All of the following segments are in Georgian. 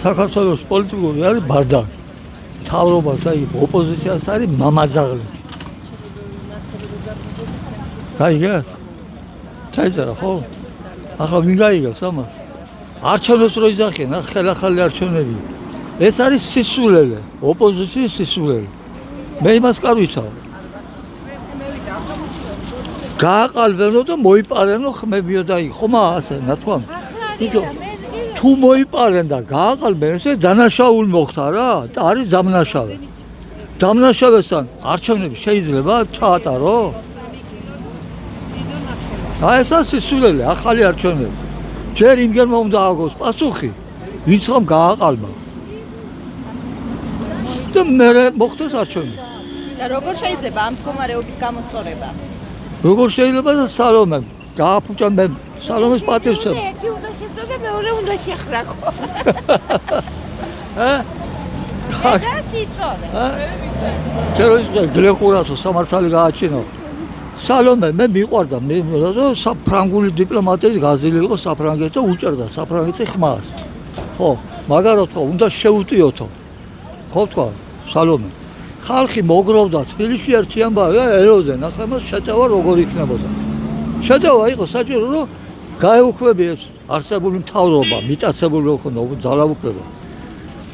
საქართველოს პოლიტიკური არის ბარდაკი. მთავრობას აი ოპოზიციას არის მამაძაღლი. გაიგეთ? ჩაიწერა ხო? ახლა ვინ გაიგებს ამას? არჩევნებს რო იძახიან, ხელახალი არჩევნები. ეს არის სისულელე, ოპოზიციის სისულელე. მე იმას კარ ვიცავ. გააყალბენო და მოიპარენო ხმებიო და ხომა ასე ნათქვამ. თუ მოიპარენ და გააყალბენ, ესე დანაშაული მოხდა რა, და არის დამნაშავე. დამნაშავესთან არჩევნები შეიძლება ჩაატარო? აი ესა სისულელე, ახალი არჩევნები. ჯერ იმგენმა უნდა აგოს პასუხი, ვინც ხომ გააყალბა. და მე მოხდეს არჩევნები. და როგორ შეიძლება ამ მდგომარეობის გამოსწორება? როგორ შეიძლება და სალომე გააფუჭა მე სალომეს პატივცემ. ერთი უნდა შეწო და მეორე უნდა შეხრაკო. და სიწორე. ჩერო გლეხურათო სამართალი გააჩინო. სალომე მე მიყვარდა მე რომ საფრანგული დიპლომატიის გაზილი იყო საფრანგეთს და უჭერდა საფრანგეთის ხმას. ხო, მაგარო თქო უნდა შეუტიოთო. ხო თქვა სალომე. ხალხი მოგროვდა თბილისში ერთი ამბავია ელოდე ნახე მას შეტევა როგორ იქნებოდა. შეტევა იყო საჭირო რომ გაეუქმებიეს არსებული მთავრობა, მიტაცებული რო ხონდა ძალაუფლება.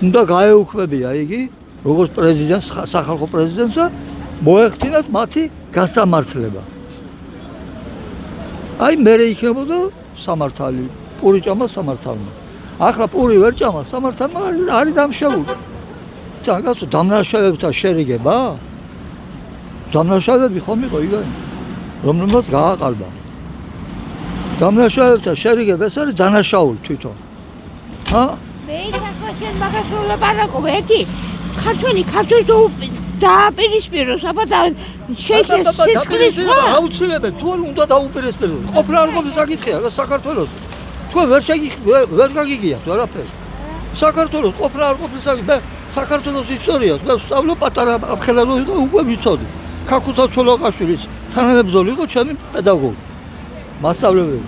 უნდა გაეუქმებია იგი როგორც პრეზიდენტს, სახალხო პრეზიდენტსა მოეხდინათ მათი გასამართლება. აი მე იქნებოდა სამართალი, პური ჭამა სამართალმა. ახლა პური ვერ ჭამა სამართალმა არის დამშეული. გასო დამნაშავებთან შერიგება? დამნაშავები ხომ იყო იგანი? რომელმაც გააყალბა. დამნაშავებთან შერიგება ეს არის დანაშაული თვითონ. ჰა? მე ახლა შენ მაგას რო ლაპარაკობ, ერთი ქართველი დააპირისპიროს, აბა და შეიძლება სიცხლის ხო? აუცილებლად თუ უნდა დაუპირისპიროს. ყოფნა არ ყოფნის საკითხია საქართველოს. თუ ვერ გაგიგიათ ვერაფერი. საქართველოს ყოფნა არ ყოფნის საკითხია. საქართველოს ისტორიას მე ვსწავლო პატარა ამხელანო იყო უკვე ვიცოდი. ქაქუცა ცოლოყაშვილის თანამებრძოლი იყო ჩემი პედაგოგი. მასწავლებელი.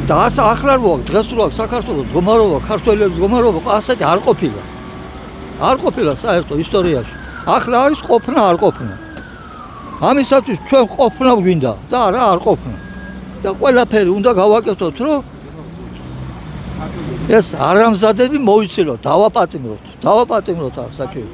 და ახლა რო დღეს რო საქართველოს მდგომარეობა, ქართველების მდგომარეობა ასეთი არ ყოფილა. არ ყოფილა საერთო ისტორიაში. ახლა არის ყოფნა არ ყოფნა. ამისათვის ჩვენ ყოფნა გვინდა და არა არ ყოფნა. და ყველაფერი უნდა გავაკეთოთ რომ ეს არამზადები მოიცილოთ, დავაპატიმროთ, საჭირო.